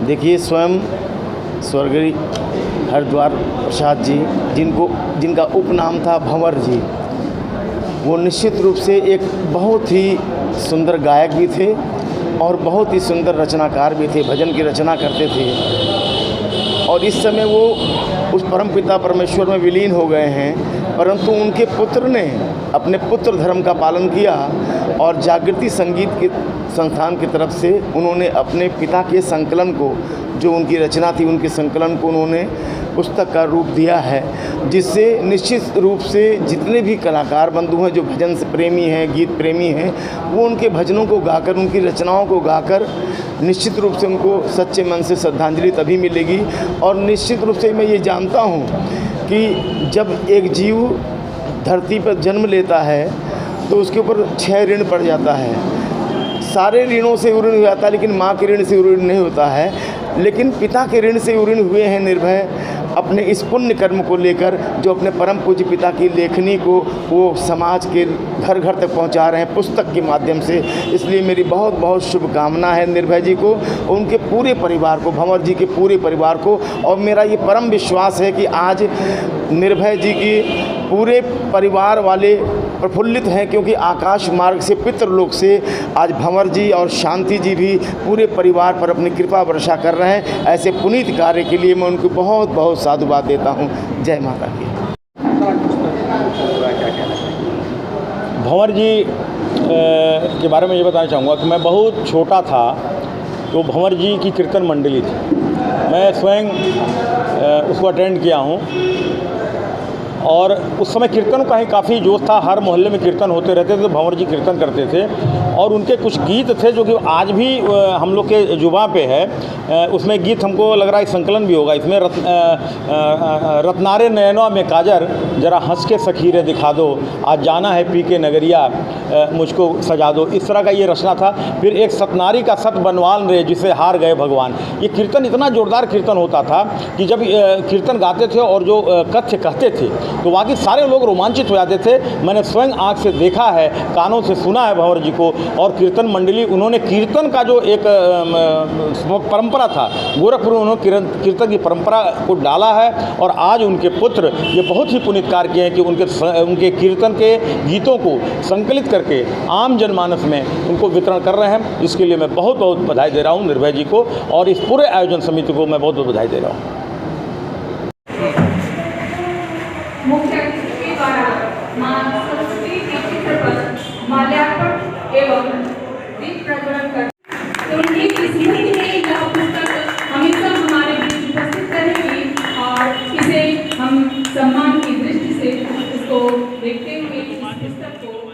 देखिए, स्वयं स्वर्गीय हरिद्वार प्रसाद जी, जिनका उपनाम था भंवर जी, वो निश्चित रूप से एक बहुत ही सुंदर गायक भी थे और बहुत ही सुंदर रचनाकार भी थे, भजन की रचना करते थे। और इस समय वो उस परमपिता परमेश्वर में विलीन हो गए हैं, परंतु उनके पुत्र ने अपने पुत्र धर्म का पालन किया और जागृति संगीत के संस्थान की तरफ से उन्होंने अपने पिता के संकलन को, जो उनकी रचना थी, उनके संकलन को उन्होंने पुस्तक का रूप दिया है, जिससे निश्चित रूप से जितने भी कलाकार बंधु हैं जो भजन से प्रेमी हैं, गीत प्रेमी हैं, वो उनके भजनों को गाकर, उनकी रचनाओं को गाकर निश्चित रूप से उनको सच्चे मन से श्रद्धांजलि तभी मिलेगी। और निश्चित रूप से मैं ये जानता हूँ कि जब एक जीव धरती पर जन्म लेता है तो उसके ऊपर 6 ऋण पड़ जाता है। सारे ऋणों से ऋण हो जाता है, लेकिन माँ के ऋण से ऋण नहीं होता है। लेकिन पिता के ऋण से ऋण हुए हैं निर्भय अपने इस पुण्य कर्म को लेकर, जो अपने परम पूज्य पिता की लेखनी को वो समाज के घर घर तक पहुंचा रहे हैं पुस्तक के माध्यम से। इसलिए मेरी बहुत बहुत शुभकामना है निर्भय जी को, उनके पूरे परिवार को, भंवर जी के पूरे परिवार को। और मेरा ये परम विश्वास है कि आज निर्भय जी की पूरे परिवार वाले प्रफुल्लित हैं, क्योंकि आकाश मार्ग से पितृलोक से आज भंवर जी और शांति जी भी पूरे परिवार पर अपनी कृपा वर्षा कर रहे हैं। ऐसे पुनीत कार्य के लिए मैं उनको बहुत बहुत साधुवाद देता हूँ। जय माता की। भंवर जी के बारे में ये बताना चाहूँगा कि मैं बहुत छोटा था तो भंवर जी की कीर्तन मंडली थी, मैं स्वयं उसको अटेंड किया हूँ। और उस समय कीर्तन का ही काफ़ी जोश था, हर मोहल्ले में कीर्तन होते रहते थे, तो भंवर जी कीर्तन करते थे। और उनके कुछ गीत थे जो कि आज भी हम लोग के जुबां पे है। उसमें गीत हमको लग रहा है संकलन भी होगा इसमें, रत्नारे नयनों में काजर, जरा हंस के सखी रे दिखा दो, आज जाना है पी के नगरिया, मुझको सजा दो, इस तरह का ये रचना था। फिर एक सतनारी का सत बनवाल रे, जिसे हार गए भगवान। ये कीर्तन इतना जोरदार कीर्तन होता था कि जब कीर्तन गाते थे और जो कथ्य कहते थे तो बाकी सारे लोग रोमांचित हो जाते थे। मैंने स्वयं आँख से देखा है, कानों से सुना है भंवर जी को। और कीर्तन मंडली, उन्होंने कीर्तन का जो एक परंपरा था, गोरखपुर में उन्होंने कीर्तन की परंपरा को डाला है। और आज उनके पुत्र ये बहुत ही पुनीत कार्य किए हैं कि उनके कीर्तन के गीतों को संकलित करके आम जनमानस में उनको वितरण कर रहे हैं। इसके लिए मैं बहुत बहुत बधाई दे रहा हूँ निर्भय जी को, और इस पूरे आयोजन समिति को मैं बहुत बहुत बधाई दे रहा हूँ। मुख्य अतिथि के द्वारा मां सरस्वती के चित्र पर माल्यार्पण एवं दीप प्रज्वलन कर उनकी स्मृति में यह पुस्तक हमेशा हमारे बीच उपस्थित रहेगी और इसे हम सम्मान की दृष्टि से इसको देखते हुए इस पुस्तक को